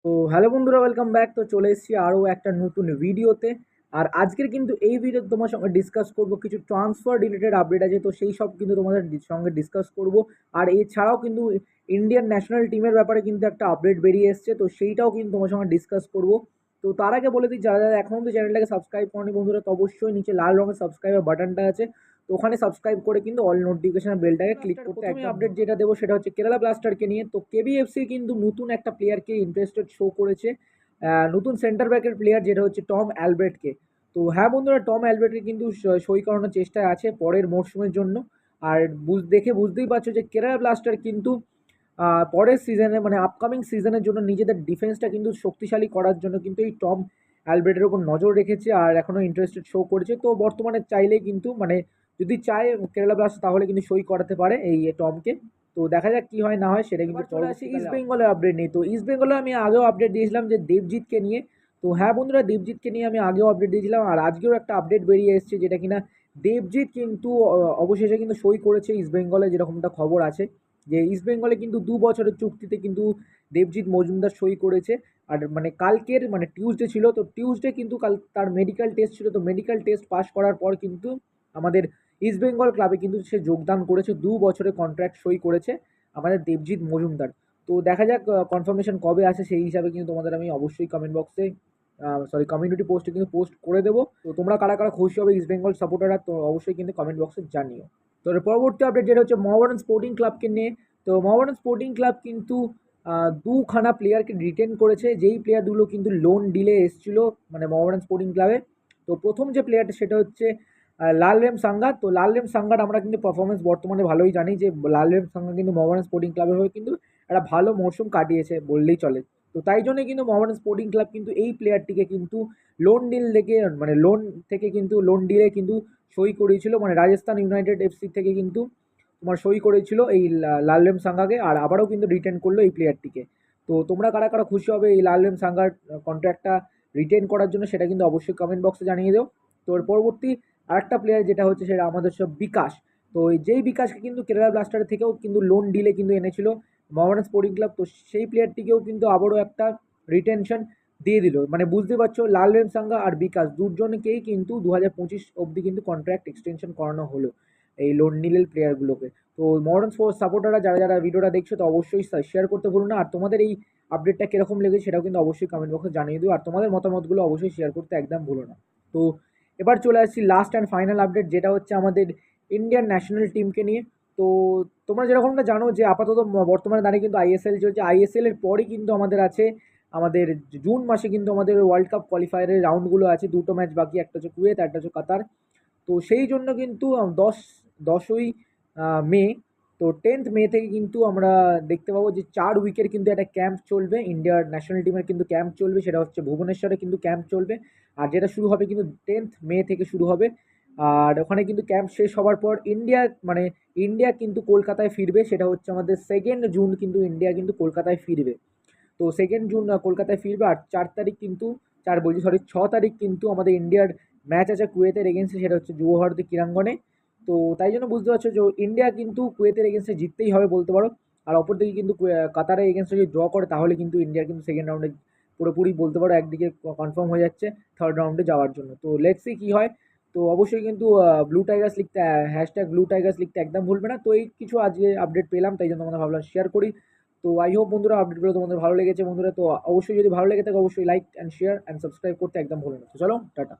তো হ্যালো বন্ধুরা, welcome back. তো চলে এসেছি আরও একটা নতুন ভিডিওতে। আর আজকের কিন্তু এই ভিডিওতে তোমার সঙ্গে ডিসকাস করব কিছু ট্রান্সফার রিলেটেড আপডেট আছে, তো সেই সব কিন্তু তোমাদের সঙ্গে ডিসকাস করব। আর এছাড়াও কিন্তু ইন্ডিয়ান ন্যাশনাল টিমের ব্যাপারে কিন্তু একটা আপডেট বেরিয়ে এসছে, তো সেইটাও কিন্তু তোমার সঙ্গে ডিসকাস করব। তো তার আগে বলে দিই, যারা যারা এখনও তো চ্যানেলটাকে সাবস্ক্রাইব করেনি বন্ধুরা, তো অবশ্যই নিচে লাল রঙের সাবস্ক্রাইবার বাটনটা আছে, তো ওখানে সাবস্ক্রাইব করে কিন্তু অল নোটিফিকেশন বেলটাকে ক্লিক করতে। প্রথমে আপডেট যেটা দেবো সেটা হচ্ছে কেরালা ব্লাস্টারকে নিয়ে। তো কেবিএফসি কিন্তু নতুন একটা প্লেয়ারকে ইন্টারেস্টেড শো করেছে, নতুন সেন্টার ব্যাকের প্লেয়ার যেটা হচ্ছে টম অ্যালব্রেটকে। তো হ্যাঁ বন্ধুরা, টম অ্যালব্রেটকে কিন্তু সই করানোর চেষ্টায় আছে পরের মরশুমের জন্য। আর দেখে বুঝতেই পারছো যে কেরালা ব্লাস্টার কিন্তু পরের সিজনে মানে আপকামিং সিজনের জন্য নিজেদের ডিফেন্সটা কিন্তু শক্তিশালী করার জন্য কিন্তু এই টম অ্যালব্রেটের উপর নজর রেখেছে আর এখনও ইন্টারেস্টেড শো করেছে। তো বর্তমানে চাইলেই কিন্তু মানে যদি চায় কেরালা ব্লাস্টার তাহলে কিন্তু সই করাতে পারে এই টমকে। তো দেখা যাক কি হয় না হয়, সেটা কিন্তু চলে আসে ইস্ট বেঙ্গলের আপডেট নেই। তো ইস্ট বেঙ্গলে আমি আগেও আপডেট দিয়েছিলাম যে দেবজিৎকে নিয়ে। তো হ্যাঁ বন্ধুরা, দেবজিৎকে নিয়ে আমি আগেও আপডেট দিয়েছিলাম, আর আজকেও একটা আপডেট বেরিয়ে এসেছে যেটা কিনা দেবজিৎ কিন্তু অবশেষে কিন্তু সই করেছে ইস্ট বেঙ্গলে, যেরকমটা খবর আছে যে ইস্ট বেঙ্গলে কিন্তু 2 বছরের চুক্তিতে কিন্তু দেবজিৎ মজুমদার সই করেছে। আর মানে কালকের মানে টিউসডে ছিল, তো টিউসডে কিন্তু কাল তার মেডিকেল টেস্ট ছিল, তো মেডিকেল টেস্ট পাস করার পর কিন্তু আমাদের ইস্ট বেঙ্গল ক্লাবে কিন্তু সে যোগদান করেছে, 2 বছরের কন্ট্রাক্ট সই করেছে আমাদের দেবজিৎ মজুমদার। তো দেখা যাক কনফার্মেশন কবে আসে, সেই হিসাবে কিন্তু তোমাদের আমি অবশ্যই কমেন্ট বক্সে কমিউনিটি পোস্টে কিন্তু পোস্ট করে দেবো। তো তোমরা কারা কারা খুশি হবে ইস্ট বেঙ্গল সাপোর্টাররা, তো অবশ্যই কিন্তু কমেন্ট বক্সে জানিও। তো এর পরবর্তী আপডেট যেটা হচ্ছে মোহামেডান স্পোর্টিং ক্লাবকে নিয়ে। তো মোহামেডান স্পোর্টিং ক্লাব কিন্তু দুখানা প্লেয়ারকে রিটেন করেছে, যেই প্লেয়ারগুলো কিন্তু লোন ডিলে এসেছিল মানে মোহামেডান স্পোর্টিং ক্লাবে। তো প্রথম যে প্লেয়ারটা সেটা হচ্ছে লালরেম সাঙ্গা। তো লালরেম সাঙ্গার আমরা কিন্তু পারফরমেন্স বর্তমানে ভালোই জানি যে লালরেম সাঙ্গা কিন্তু মোহামেডান স্পোর্টিং ক্লাবের হয়ে কিন্তু একটা ভালো মরশুম কাটিয়েছে বললেই চলে। তো তাই জন্য কিন্তু মোহামেডান স্পোর্টিং ক্লাব কিন্তু এই প্লেয়ারটিকে কিন্তু লোন ডিল থেকে মানে লোন থেকে কিন্তু লোন ডিলে কিন্তু সই করিয়েছিল, মানে রাজস্থান ইউনাইটেড এফসি থেকে কিন্তু তোমার সই করেছিল এই লালরেম সাঙ্গাকে, আর আবারও কিন্তু রিটেন করলো এই প্লেয়ারটিকে। তো তোমরা কারা কারা খুশি হবে এই লালরেম সাঙ্গার কন্ট্রাক্টটা রিটেন করার জন্য, সেটা কিন্তু অবশ্যই কমেন্ট বক্সে জানিয়ে দাও। তো এর পরবর্তী আরেকটা প্লেয়ার যেটা হচ্ছে সেটা আমাদের সব বিকাশ। তো যেই বিকাশকে কিন্তু কেরালা ব্লাস্টারের থেকেও কিন্তু লোন ডিলে কিন্তু এনেছিল মোহামেডান স্পোর্টিং ক্লাব, তো সেই প্লেয়ারটিকেও কিন্তু আবারও একটা রিটেনশন দিয়ে দিল। মানে বুঝতে পারছো, লালরেম সাঙ্গা আর বিকাশ দুজনকেই কিন্তু 2025 অবধি কিন্তু কন্ট্রাক্ট এক্সটেনশন করানো হলো এই লোন নিলের প্লেয়ারগুলোকে। তো মডার্ন স্পোর্টস সাপোর্টাররা যারা যারা ভিডিওটা দেখছো, তো অবশ্যই শেয়ার করতে ভুলো না। আর তোমাদের এই আপডেটটা কীরকম লেগেছে সেটাও কিন্তু অবশ্যই কমেন্ট বক্সে জানিয়ে দিও, আর তোমাদের মতামতগুলো অবশ্যই শেয়ার করতে একদম ভুলো না। তো এবার চলে আসছি লাস্ট অ্যান্ড ফাইনাল আপডেট, যেটা হচ্ছে আমাদের ইন্ডিয়ান ন্যাশনাল টিমকে নিয়ে। তো তোমরা যেরকমটা জানো যে আপাতত বর্তমানে দাঁড়িয়ে কিন্তু আইএসএল চলছে, আইএসএল এর পরই কিন্তু আমাদের আছে আমাদের জুন মাসে কিন্তু আমাদের ওয়ার্ল্ড কাপ কোয়ালিফায়ারের রাউন্ডগুলো আছে, 2টো ম্যাচ বাকি, একটা হচ্ছে কুয়েত, একটা হচ্ছে কাতার। তো সেই জন্য কিন্তু 10ই মে, তো 10th মে থেকে কিন্তু আমরা দেখতে পাবো যে 4 উইকের কিন্তু একটা ক্যাম্প চলবে, ইন্ডিয়ার ন্যাশনাল টিমের কিন্তু ক্যাম্প চলবে, সেটা হচ্ছে ভুবনেশ্বরে কিন্তু ক্যাম্প চলবে। আর যেটা শুরু হবে কিন্তু 10th মে থেকে শুরু হবে। আর ওখানে কিন্তু ক্যাম্প শেষ হওয়ার পর ইন্ডিয়া কিন্তু কলকাতায় ফিরবে, সেটা হচ্ছে আমাদের 2nd জুন কিন্তু ইন্ডিয়া কিন্তু কলকাতায় ফিরবে। তো 2nd জুন কলকাতায় ফিরবে, আর 4 তারিখ কিন্তু 6 তারিখ কিন্তু আমাদের ইন্ডিয়ার ম্যাচ আছে কুয়েতের এগেনস্টে, সেটা হচ্ছে যুব ভারতী ক্রীড়াঙ্গনে। তো তাই জন্য বুঝতে পারছো যে ইন্ডিয়া কিন্তু কুয়েতের এগেনস্টে জিততেই হবে বলতে পারো। আর অপরদিকে কিন্তু কাতারের এগেনস্টে যদি ড্র করে তাহলে কিন্তু ইন্ডিয়া কিন্তু সেকেন্ড রাউন্ডে পুরোপুরি বলতে পারো একদিকে কনফার্ম হয়ে যাচ্ছে 3rd রাউন্ডে যাওয়ার জন্য। তো লেটস সি কী হয়। তো অবশ্যই কিন্তু ব্লু টাইগার্স লিখতে #ব্লু টাইগার্স লিখতে একদম ভুলবে না। তো এই কিছু আজকে আপডেট পেলাম, তাই জন্য তোমাদের ভাবলাম শেয়ার করি। তো আই হোপ বন্ধুরা আপডেটগুলো তোমাদের ভালো লেগেছে বন্ধুরা। তো অবশ্যই যদি ভালো লেগে থাকে অবশ্যই like and share and subscribe করতে একদম ভুলো না। তো চলো টাটা।